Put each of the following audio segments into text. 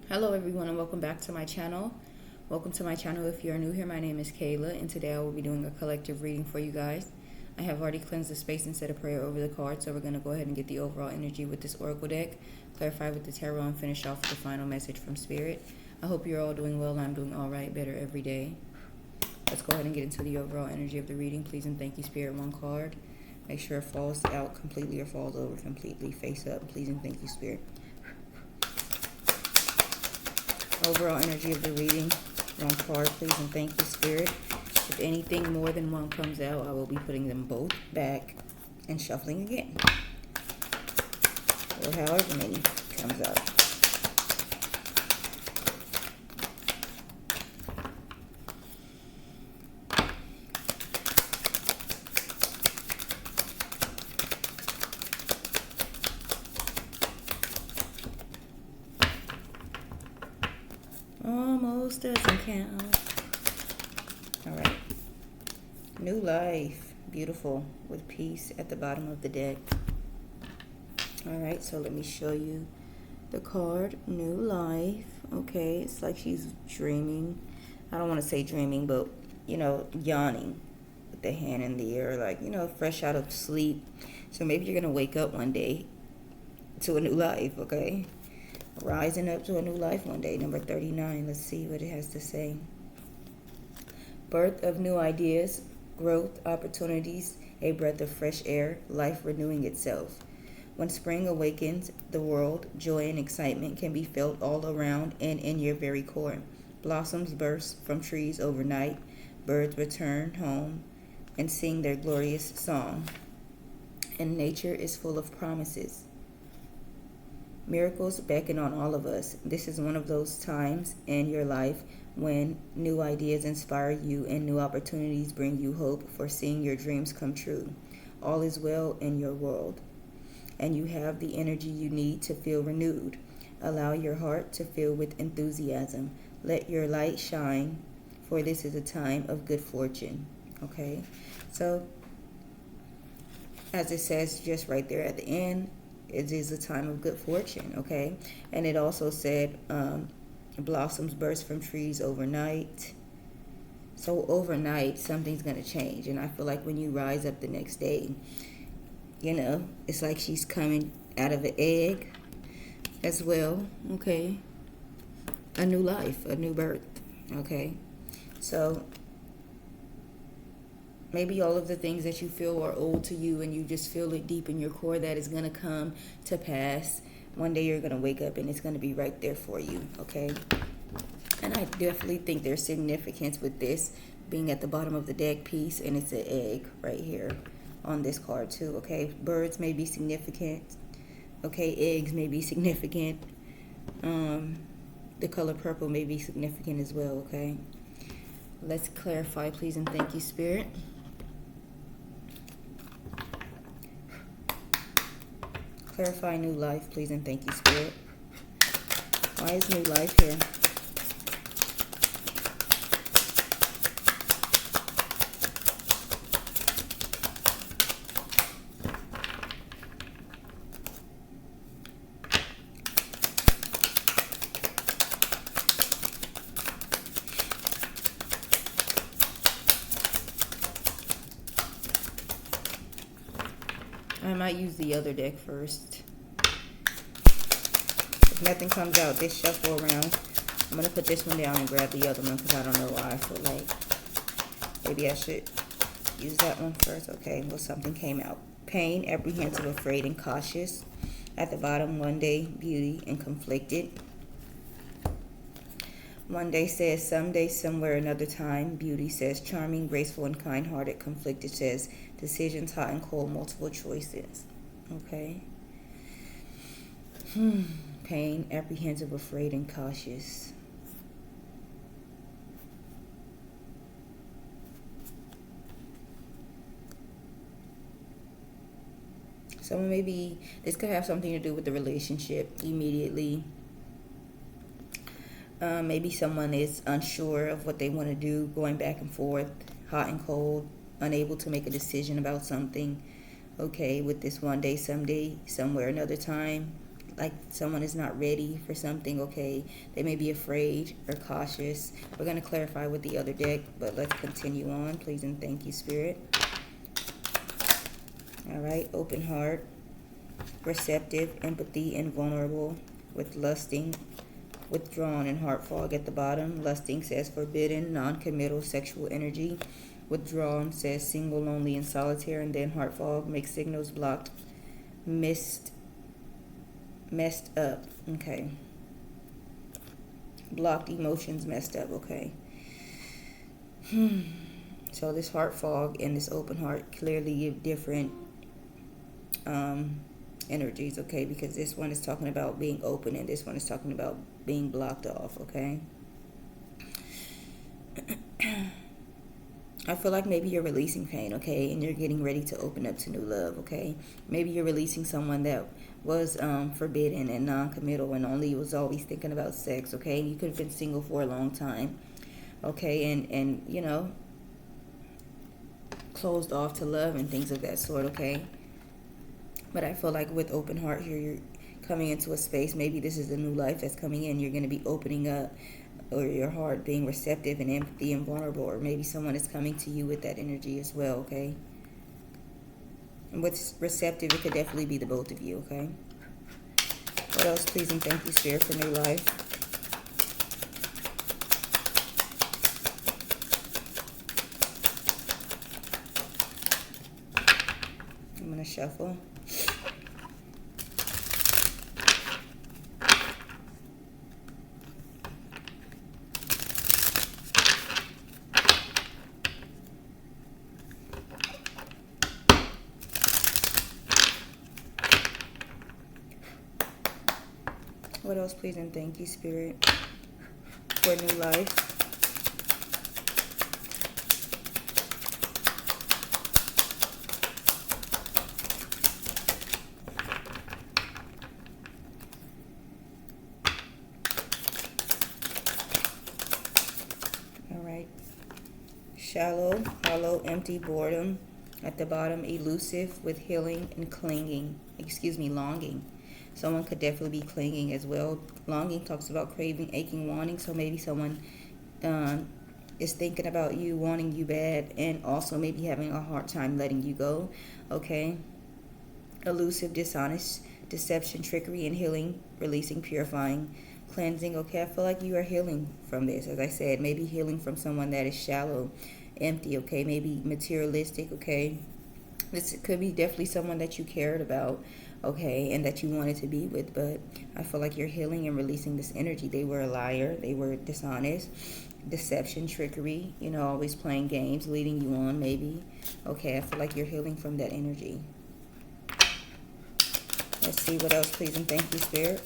Hello everyone and welcome back to my channel. Welcome to my channel. If you're new here, my name is Kayla and today I will be doing a collective reading for you guys. I have already cleansed the space and said a prayer over the cards, so we're going to go ahead and get the overall energy with this oracle deck, clarify with the tarot, and finish off with the final message from Spirit. I hope you're all doing well. I'm doing all right, better every day. Let's go ahead and get into the overall energy of the reading. Please and thank you, Spirit. One card. Make sure it falls out completely or falls over completely. Face up. Please and thank you, Spirit. Overall energy of the reading. One card, please and thank you, Spirit. If anything more than one comes out, I will be putting them both back and shuffling again. Or however many comes out. Almost doesn't count. All right. New life. Beautiful. With peace at the bottom of the deck. All right. So let me show you the card. New life. Okay. It's like she's dreaming. I don't want to say dreaming, but, you know, yawning with the hand in the air. Like, you know, fresh out of sleep. So maybe you're going to wake up one day to a new life. Okay. Rising up to a new life one day. Number 39. Let's see what it has to say. Birth of new ideas, growth, opportunities, a breath of fresh air, life renewing itself. When spring awakens the world, joy and excitement can be felt all around and in your very core. Blossoms burst from trees overnight. Birds return home and sing their glorious song. And nature is full of promises. Miracles beckon on all of us. This is one of those times in your life when new ideas inspire you and new opportunities bring you hope for seeing your dreams come true. All is well in your world, and you have the energy you need to feel renewed. Allow your heart to fill with enthusiasm. Let your light shine, for this is a time of good fortune. Okay? So, as it says just right there at the end, it is a time of good fortune, okay? And it also said blossoms burst from trees overnight. So overnight, something's going to change. And I feel like when you rise up the next day, you know, it's like she's coming out of an egg as well, okay? A new life, a new birth, okay? So maybe all of the things that you feel are old to you and you just feel it deep in your core that is going to come to pass. One day you're going to wake up and it's going to be right there for you, okay? And I definitely think there's significance with this being at the bottom of the deck piece, and it's an egg right here on this card too, okay? Birds may be significant, okay? Eggs may be significant. The color purple may be significant as well, okay? Let's clarify, please, and thank you, Spirit. Clarify new life, please, and thank you, Spirit. Why is new life here? I might use the other deck first. If nothing comes out, this shuffle around. I'm going to put this one down and grab the other one because I don't know why. I feel like maybe I should use that one first. Okay, well, something came out. Pain, apprehensive, afraid, and cautious. At the bottom, one day, beauty, and conflicted. One day says someday, somewhere, another time. Beauty says charming, graceful, and kind-hearted. Conflicted says decisions, hot and cold, multiple choices. Okay. Pain, apprehensive, afraid, and cautious. So maybe this could have something to do with the relationship immediately. Maybe someone is unsure of what they want to do, going back and forth, hot and cold, unable to make a decision about something. Okay, with this one day, someday, somewhere, another time. like someone is not ready for something, okay? They may be afraid or cautious. We're going to clarify with the other deck, but let's continue on. Please and thank you, Spirit. All right, open heart, receptive, empathy, and vulnerable, with lusting, withdrawn, and heart fog at the bottom. Lusting says forbidden, non-committal sexual energy. Withdrawn says single, lonely, and solitaire. And then heart fog, mixed signals, blocked, messed up. Okay. Blocked emotions, messed up. Okay. So this heart fog and this open heart clearly give different energies, okay? Because this one is talking about being open and this one is talking about being blocked off, okay? I feel like maybe you're releasing pain, okay? And you're getting ready to open up to new love, okay? Maybe you're releasing someone that was forbidden and non-committal and only was always thinking about sex, okay? And you could have been single for a long time, okay? And you know, closed off to love and things of that sort, okay? But I feel like with open heart here, you're coming into a space. Maybe this is a new life that's coming in. You're going to be opening up, or your heart being receptive and empathy and vulnerable. Or maybe someone is coming to you with that energy as well, okay? And what's receptive, it could definitely be the both of you, okay? What else, please and thank you, Spirit, for new life? I'm going to shuffle. What else, please and thank you, Spirit, for new life? All right. Shallow, hollow, empty, boredom. At the bottom, elusive, with healing and clinging. Longing. Someone could definitely be clinging as well. Longing talks about craving, aching, wanting. So maybe someone is thinking about you, wanting you bad, and also maybe having a hard time letting you go. Okay. Elusive, dishonest, deception, trickery, and healing, releasing, purifying, cleansing. Okay, I feel like you are healing from this. As I said, maybe healing from someone that is shallow, empty. Okay, maybe materialistic. Okay, this could be definitely someone that you cared about, okay, and that you wanted to be with, but I feel like you're healing and releasing this energy. They were a liar, they were dishonest, deception, trickery, you know, always playing games, leading you on, maybe. Okay, I feel like you're healing from that energy. Let's see what else, please and thank you, Spirit.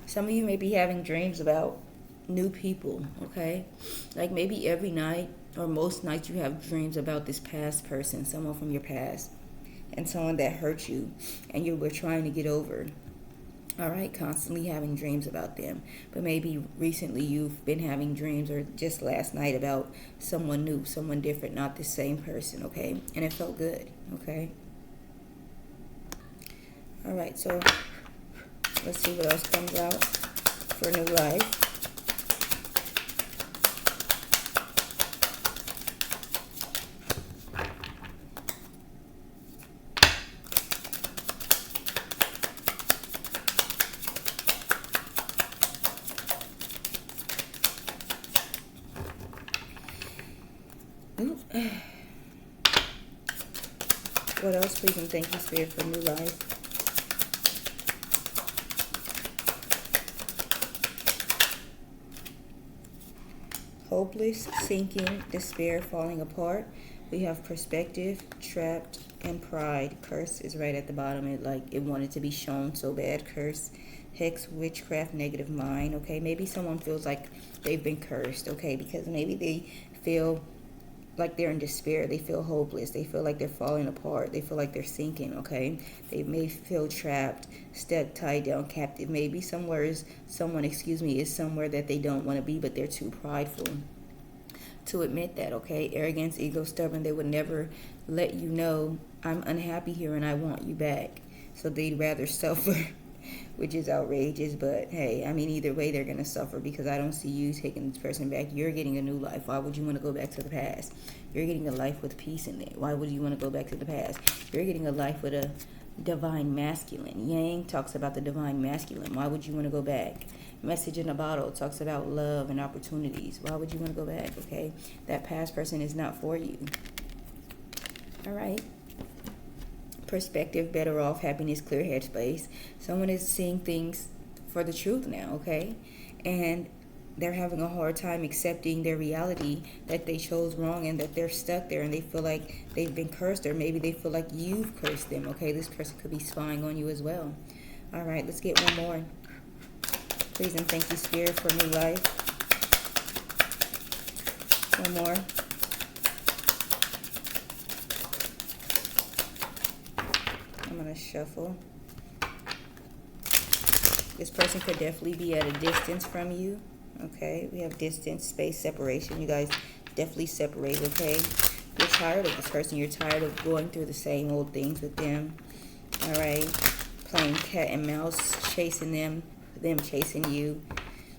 Some of you may be having dreams about new people, okay? Like maybe every night or most nights you have dreams about this past person, someone from your past, and someone that hurt you and you were trying to get over. All right, constantly having dreams about them. But maybe recently you've been having dreams, or just last night, about someone new, someone different, not the same person, okay? And it felt good, okay? All right, so let's see what else comes out for new life. What else, please and thank you, Spirit, for new life? Hopeless, sinking, despair, falling apart. We have perspective, trapped, and pride. Curse is right at the bottom. It wanted to be shown so bad. Curse, hex, witchcraft, negative mind. Okay, maybe someone feels like they've been cursed. Okay, because maybe they feel like they're in despair. They feel hopeless. They feel like they're falling apart. They feel like they're sinking, okay? They may feel trapped, stuck, tied down, captive. Maybe someone is somewhere that they don't want to be, but they're too prideful. to admit that, okay? Arrogance, ego, stubborn. They would never let you know, I'm unhappy here and I want you back. So they'd rather suffer, which is outrageous. But hey, I mean, either way, they're going to suffer, because I don't see you taking this person back. You're getting a new life. Why would you want to go back to the past? You're getting a life with peace in it. Why would you want to go back to the past? You're getting a life with a divine masculine. Yang talks about the divine masculine. Why would you want to go back? Message in a bottle talks about love and opportunities. Why would you want to go back? Okay, that past person is not for you. All right. Perspective, better off, happiness, clear headspace. Someone is seeing things for the truth now, okay? And they're having a hard time accepting their reality, that they chose wrong and that they're stuck there and they feel like they've been cursed, or maybe they feel like you've cursed them, okay? This person could be spying on you as well. All right, let's get one more. Please and thank you, Spirit, for new life. One more. I'm going to shuffle. This person could definitely be at a distance from you. Okay, we have distance, space, separation. You guys definitely separate, okay? You're tired of this person. You're tired of going through the same old things with them. All right, playing cat and mouse, chasing them chasing you.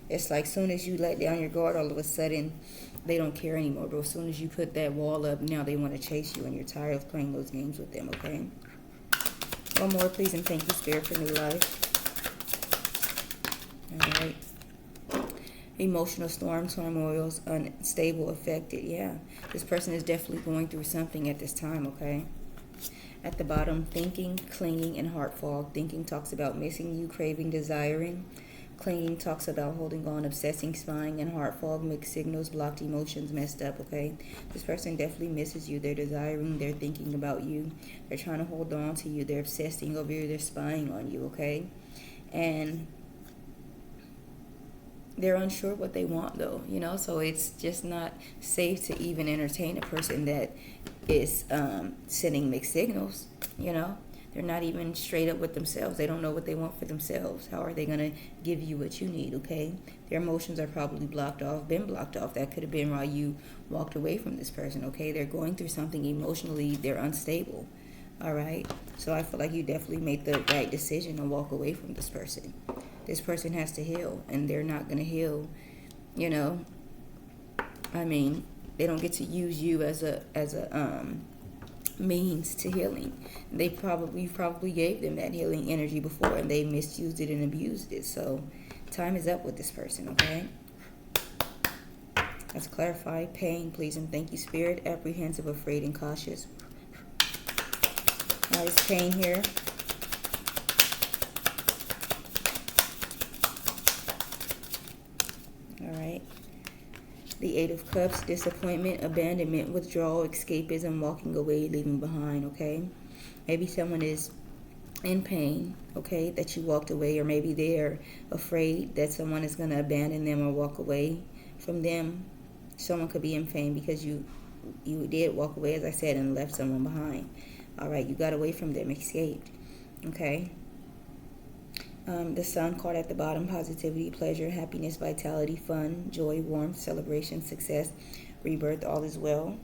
It's like soon as you let down your guard, all of a sudden they don't care anymore. But as soon as you put that wall up, now they want to chase you, and you're tired of playing those games with them, okay? One more, please, and thank you, Spirit, for new life. All right. Emotional storm, turmoils, unstable, affected. Yeah, this person is definitely going through something at this time, okay? At the bottom, thinking, clinging, and heart fog. Thinking talks about missing you, craving, desiring. Clinging talks about holding on, obsessing, spying, and heart fog, mixed signals, blocked emotions, messed up, okay? This person definitely misses you. They're desiring, they're thinking about you. They're trying to hold on to you. They're obsessing over you. They're spying on you, okay? And they're unsure what they want, though, you know? So it's just not safe to even entertain a person that is sending mixed signals, you know? They're not even straight up with themselves. They don't know what they want for themselves. How are they going to give you what you need, okay? Their emotions are probably blocked off, been blocked off. That could have been why you walked away from this person, okay? They're going through something emotionally. They're unstable, all right? So I feel like you definitely made the right decision to walk away from this person. This person has to heal, and they're not going to heal, you know? I mean, they don't get to use you as a means to healing. You probably gave them that healing energy before, and they misused it and abused it. So time is up with this person, okay? Let's clarify. Pain, please, and thank you, Spirit. Apprehensive, afraid, and cautious. Now is pain here. All right. The Eight of Cups, disappointment, abandonment, withdrawal, escapism, walking away, leaving behind, okay? Maybe someone is in pain, okay, that you walked away, or maybe they're afraid that someone is going to abandon them or walk away from them. Someone could be in pain because you did walk away, as I said, and left someone behind. All right, you got away from them, escaped, okay? The Sun card at the bottom, positivity, pleasure, happiness, vitality, fun, joy, warmth, celebration, success, rebirth, all is well.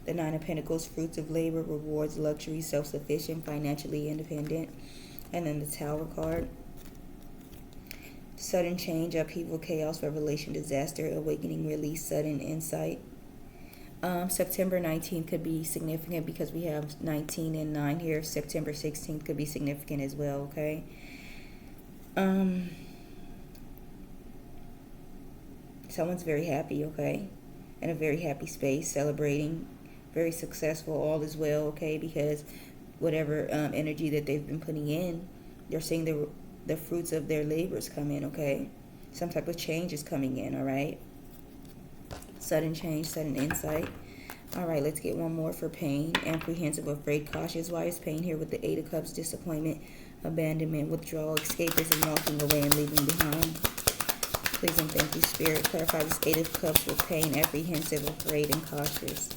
The Nine of Pentacles, fruits of labor, rewards, luxury, self-sufficient, financially independent. And then the Tower card, sudden change, upheaval, chaos, revelation, disaster, awakening, release, sudden insight. September 19th could be significant because we have 19 and 9 here. September 16th could be significant as well, okay? Someone's very happy, okay? In a very happy space, celebrating, very successful, all is well, okay? Because whatever energy that they've been putting in, they're seeing the fruits of their labors come in, okay? Some type of change is coming in, all right? Sudden change, sudden insight. All right, let's get one more for pain. Apprehensive, afraid, cautious. Why is pain here with the Eight of Cups? Disappointment, abandonment, withdrawal, escapism, walking away and leaving behind. Please and thank you, Spirit. Clarify this Eight of Cups with pain, apprehensive, afraid, and cautious.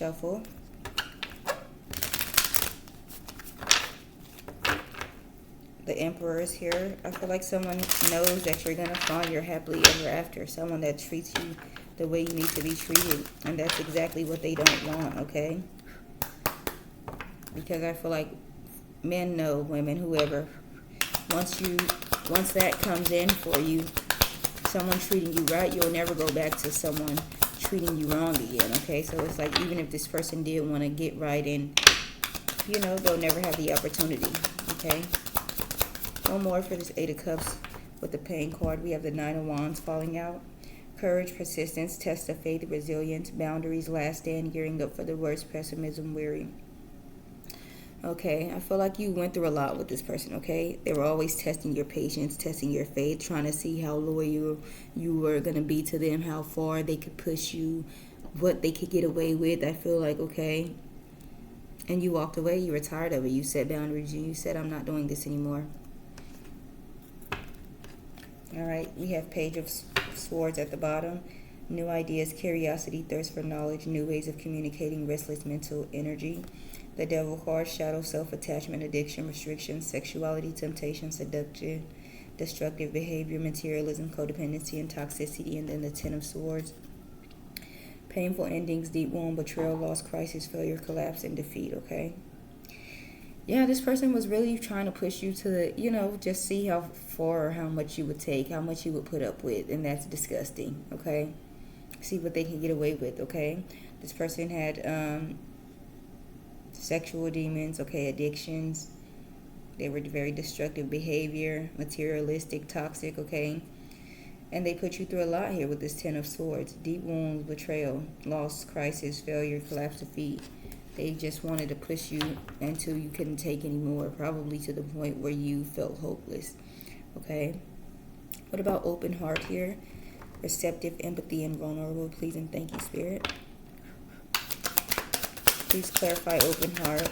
shuffle. The Emperor is here. I feel like someone knows that you're going to find your happily ever after. Someone that treats you the way you need to be treated. And that's exactly what they don't want, okay? Because I feel like men know, women, whoever, once that comes in for you, someone treating you right, you'll never go back to someone treating you wrong again, okay? So it's like, even if this person did want to get right, and you know, they'll never have the opportunity, okay? One more for this Eight of Cups with the Pain card. We have the Nine of Wands falling out. Courage, persistence, test of faith, resilience, boundaries, last stand, gearing up for the worst, pessimism, weary. Okay, I feel like you went through a lot with this person, okay? They were always testing your patience, testing your faith, trying to see how loyal you were going to be to them, how far they could push you, what they could get away with. I feel like, okay, and you walked away. You were tired of it. You set boundaries. You said, I'm not doing this anymore. All right, we have Page of Swords at the bottom. New ideas, curiosity, thirst for knowledge, new ways of communicating, restless mental energy. The Devil card, shadow, self-attachment, addiction, restriction, sexuality, temptation, seduction, destructive behavior, materialism, codependency, and toxicity. And then the Ten of Swords. Painful endings, deep wound, betrayal, loss, crisis, failure, collapse, and defeat, okay? Yeah, this person was really trying to push you to the, you know, just see how far or how much you would take, how much you would put up with, and that's disgusting, okay? See what they can get away with, okay? This person had sexual demons, okay, addictions. They were very destructive behavior, materialistic, toxic, okay? And they put you through a lot here with this Ten of Swords. Deep wounds, betrayal, loss, crisis, failure, collapse, defeat. They just wanted to push you until you couldn't take anymore, probably to the point where you felt hopeless, okay? What about open heart here? Receptive, empathy, and vulnerable. Please and thank you, Spirit. Please clarify open heart.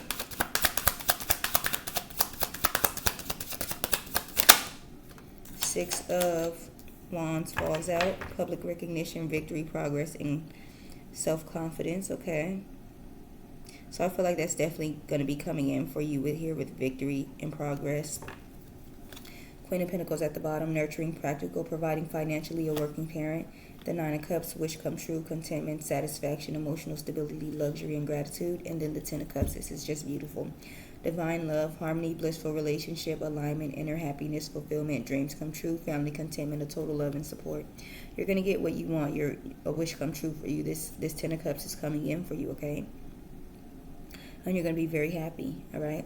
Six of Wands falls out. Public recognition, victory, progress, and self-confidence, okay? So I feel like that's definitely going to be coming in for you with victory and progress. Queen of Pentacles at the bottom, nurturing, practical, providing financially, a working parent. The Nine of Cups, wish come true, contentment, satisfaction, emotional stability, luxury, and gratitude. And then the Ten of Cups, this is just beautiful. Divine love, harmony, blissful relationship, alignment, inner happiness, fulfillment, dreams come true, family contentment, a total love and support. You're going to get what you want. A wish come true for you. This Ten of Cups is coming in for you, okay? And you're going to be very happy, all right?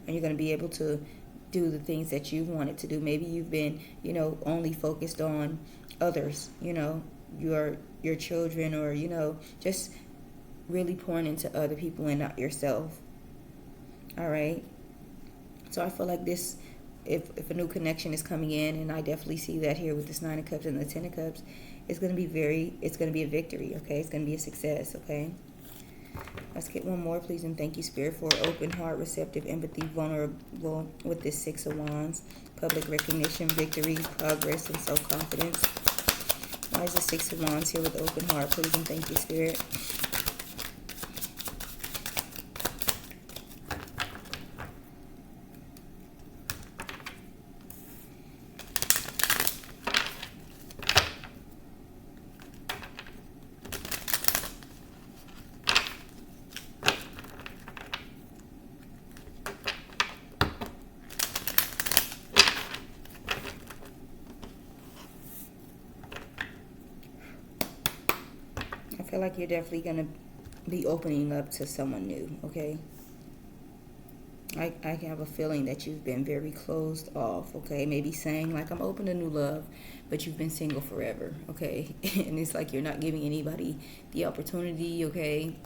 And you're going to be able to do the things that you've wanted to do. Maybe you've been, you know, only focused on others, you know, your children, or, you know, just really pouring into other people and not yourself. All right? So I feel like this, if a new connection is coming in, and I definitely see that here with this Nine of Cups and the Ten of Cups, it's going to be a victory, okay? It's going to be a success, okay? Let's get one more, please, and thank you, Spirit, for open heart, receptive, empathy, vulnerable with this Six of Wands. Public recognition, victory, progress, and self-confidence. Why is the Six of Wands here with open heart, please, and thank you, Spirit? I feel like you're definitely going to be opening up to someone new, okay? I have a feeling that you've been very closed off, okay? Maybe saying, like, I'm open to new love, but you've been single forever, okay? And it's like you're not giving anybody the opportunity, okay?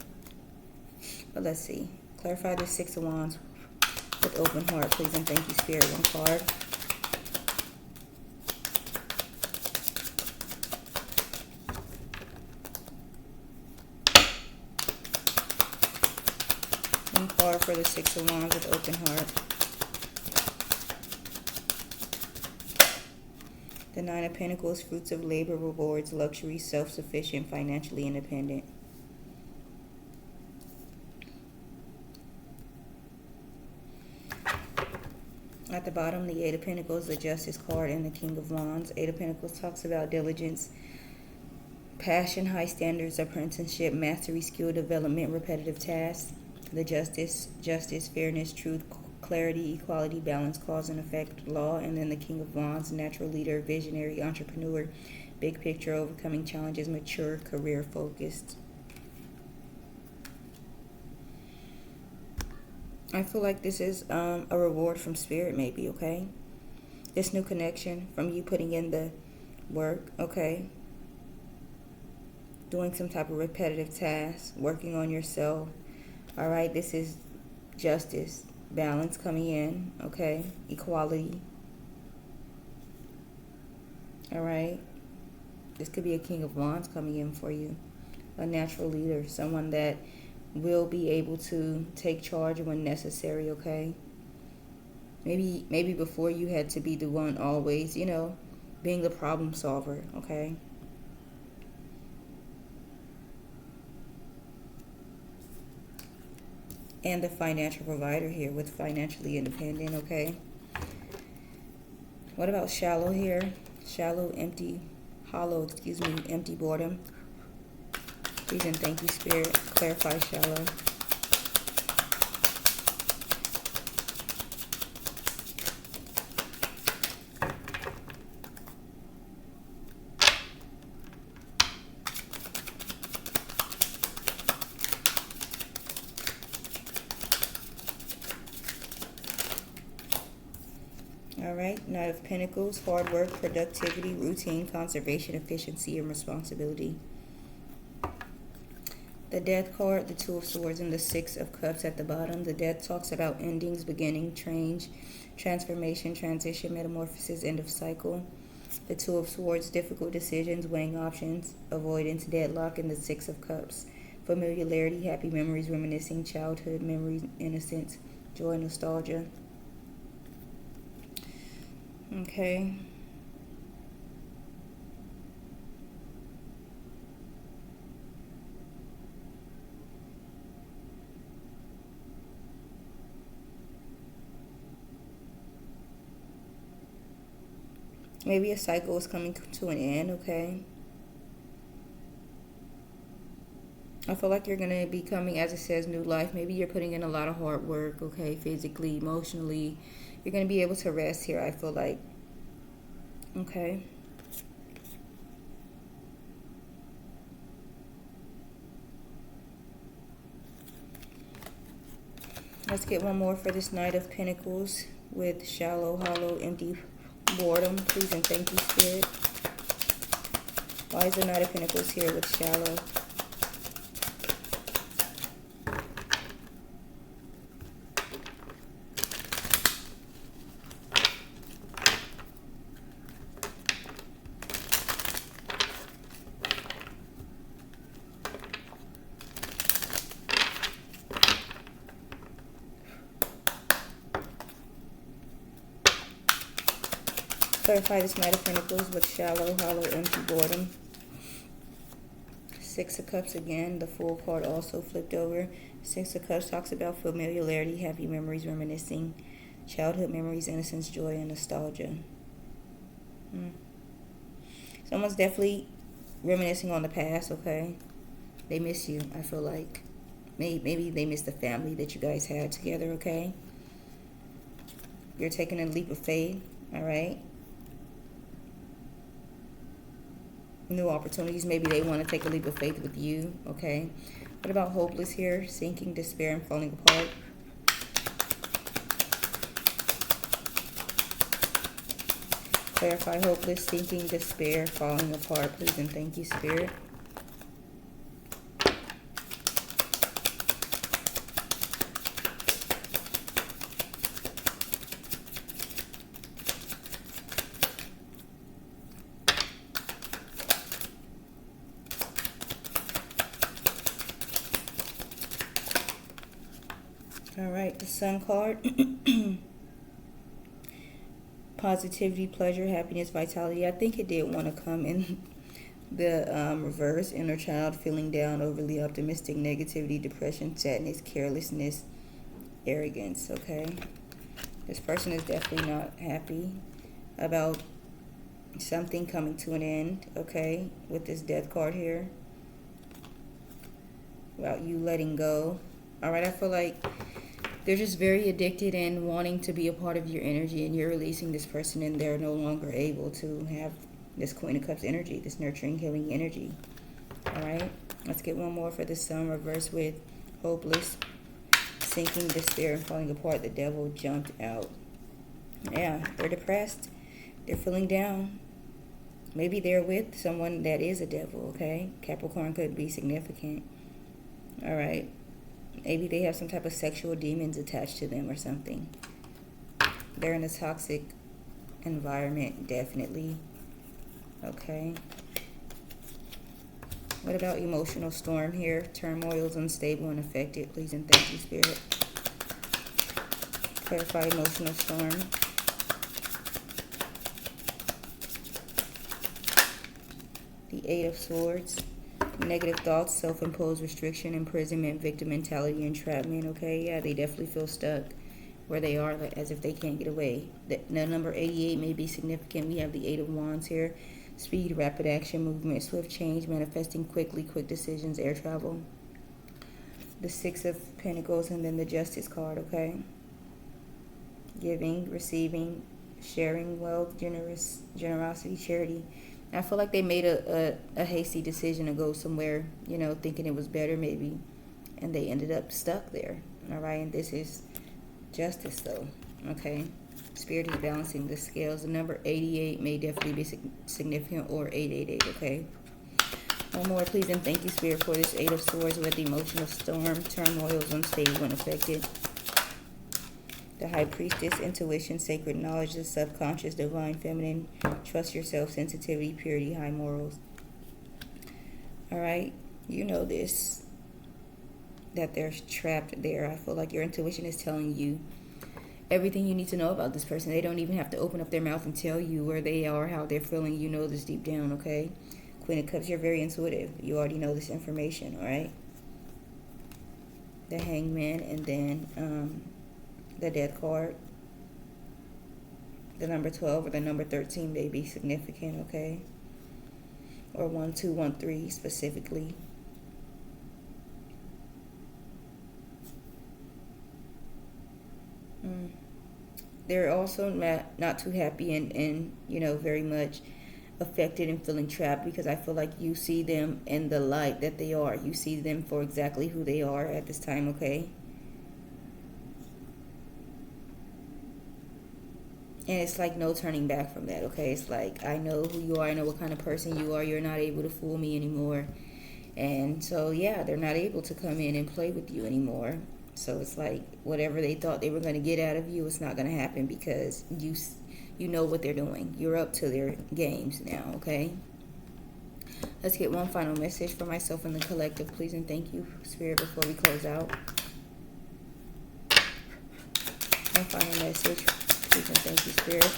But let's see. Clarify the Six of Wands with open heart, please, and thank you, Spirit. One card. One card for the Six of Wands with open heart. The Nine of Pentacles, fruits of labor, rewards, luxury, self-sufficient, financially independent. At the bottom, the Eight of Pentacles, the Justice card, and the King of Wands. Eight of Pentacles talks about diligence, passion, high standards, apprenticeship, mastery, skill development, repetitive tasks. The Justice, fairness, truth, clarity, equality, balance, cause and effect, law. And then the King of Wands, natural leader, visionary, entrepreneur, big picture, overcoming challenges, mature, career focused. I feel like this is a reward from spirit, maybe, okay? This new connection from you putting in the work, okay? Doing some type of repetitive task, working on yourself. All right, this is justice, balance coming in, okay? Equality. All right. This could be a King of Wands coming in for you. A natural leader, someone that will be able to take charge when necessary, okay? Maybe before you had to be the one always, you know, being the problem solver, okay? And the financial provider here with financially independent, okay? What about shallow here? Shallow, empty, hollow, empty boredom. Please and thank you, Spirit. Clarify shallow. All right, Knight of Pentacles, hard work, productivity, routine, conservation, efficiency, and responsibility. The Death card, the Two of Swords, and the Six of Cups at the bottom. The Death talks about endings, beginning, change, transformation, transition, metamorphosis, end of cycle. The Two of Swords, difficult decisions, weighing options, avoidance, deadlock, and the Six of Cups. Familiarity, happy memories, reminiscing, childhood memories, innocence, joy, nostalgia. Okay. Maybe a cycle is coming to an end, okay? I feel like you're going to be coming, as it says, new life. Maybe you're putting in a lot of hard work, okay? Physically, emotionally. You're going to be able to rest here, I feel like. Okay. Let's get one more for this Knight of Pentacles with shallow, hollow, empty boredom. Please and thank you, Spirit. Why is the Knight of Pentacles here with shallow? Clarify this Knight of Pentacles with shallow, hollow, empty boredom. Six of Cups again. The Fool card also flipped over. Six of Cups talks about familiarity, happy memories, reminiscing, childhood memories, innocence, joy, and nostalgia. Someone's definitely reminiscing on the past, okay? They miss you, I feel like. Maybe they miss the family that you guys had together, okay? You're taking a leap of faith, all right? New opportunities. Maybe they want to take a leap of faith with you, okay? What about hopeless here? Sinking, despair, and falling apart. Clarify hopeless, sinking, despair, falling apart. Please and thank you, Spirit. All right, the Sun card. Positivity, pleasure, happiness, vitality. I think it did want to come in the reverse. Inner child, feeling down, overly optimistic, negativity, depression, sadness, carelessness, arrogance, okay? This person is definitely not happy about something coming to an end, okay, with this death card here. About you letting go. All right, I feel like they're just very addicted and wanting to be a part of your energy, and you're releasing this person and they're no longer able to have this Queen of Cups energy, this nurturing, healing energy. All right, let's get one more for the Sun reversed with hopeless, sinking, despair, and falling apart. The Devil jumped out. Yeah, they're depressed. They're feeling down. Maybe they're with someone that is a devil, okay? Capricorn could be significant. All right. Maybe they have some type of sexual demons attached to them or something. They're in a toxic environment, definitely. Okay. What about emotional storm here? Turmoil is unstable and affected. Please and thank you, Spirit. Clarify emotional storm. The Eight of Swords. Negative thoughts, self-imposed restriction, imprisonment, victim mentality, entrapment. Okay, yeah, they definitely feel stuck where they are, like, as if they can't get away. The number 88 may be significant. We have the Eight of Wands here. Speed, rapid action, movement, swift change, manifesting quickly, quick decisions, air travel. The Six of Pentacles, and then the Justice card, okay? Giving, receiving, sharing wealth, generosity, charity. I feel like they made a hasty decision to go somewhere, you know, thinking it was better maybe, and they ended up stuck there. All right, and this is justice though, okay? Spirit is balancing the scales. The number 88 may definitely be significant, or 888, okay? One more, please, and thank you, Spirit, for this Eight of Swords with the emotional storm, turmoil, unstable, and affected. The High Priestess, intuition, sacred knowledge, the subconscious, divine feminine, trust yourself, sensitivity, purity, high morals. All right, you know this, that they're trapped there. I feel like your intuition is telling you everything you need to know about this person. They don't even have to open up their mouth and tell you where they are, how they're feeling. You know this deep down, okay? Queen of Cups, you're very intuitive. You already know this information, all right? The Hangman, and then the Death card. The number 12 or the number 13 may be significant, okay? Or 1213 specifically. They're also not too happy and, you know, very much affected and feeling trapped, because I feel like you see them in the light that they are. You see them for exactly who they are at this time, okay? And it's like no turning back from that, okay? It's like, I know who you are. I know what kind of person you are. You're not able to fool me anymore. And so, yeah, they're not able to come in and play with you anymore. So it's like whatever they thought they were going to get out of you, it's not going to happen, because you know what they're doing. You're up to their games now, okay? Let's get one final message for myself and the collective, please, and thank you, Spirit, before we close out. One final message. Please and thank you, Spirit.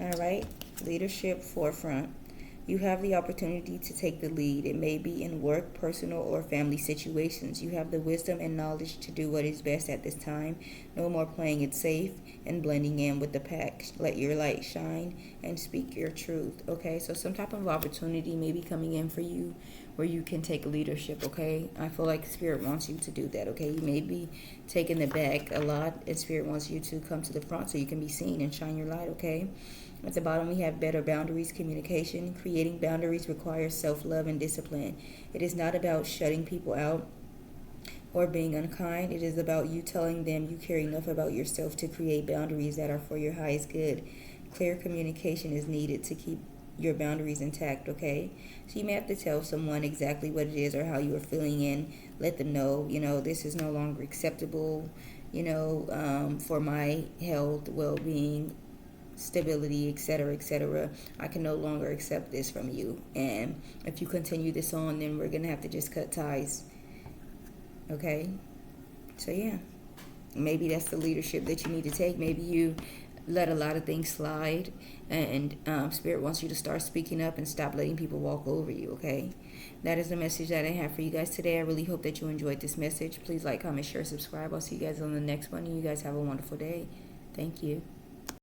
All right. Leadership forefront. You have the opportunity to take the lead. It may be in work, personal, or family situations. You have the wisdom and knowledge to do what is best at this time. No more playing it safe and blending in with the pack. Let your light shine and speak your truth, okay? So some type of opportunity may be coming in for you where you can take leadership, okay? I feel like Spirit wants you to do that, okay? You may be taking the back a lot, and Spirit wants you to come to the front so you can be seen and shine your light, okay? At the bottom, we have better boundaries, communication. Creating boundaries requires self-love and discipline. It is not about shutting people out or being unkind. It is about you telling them you care enough about yourself to create boundaries that are for your highest good. Clear communication is needed to keep your boundaries intact, okay? So you may have to tell someone exactly what it is or how you are feeling, and let them know, you know, this is no longer acceptable, you know, for my health, well-being, stability, etc., etc. I can no longer accept this from you, and if you continue this on, then we're gonna have to just cut ties, okay? So yeah, maybe that's the leadership that you need to take. Maybe you let a lot of things slide, and Spirit wants you to start speaking up and stop letting people walk over you, okay? That is the message that I have for you guys today. I really hope that you enjoyed this message. Please like, comment, share, subscribe. I'll see you guys on the next one, and you guys have a wonderful day. Thank you.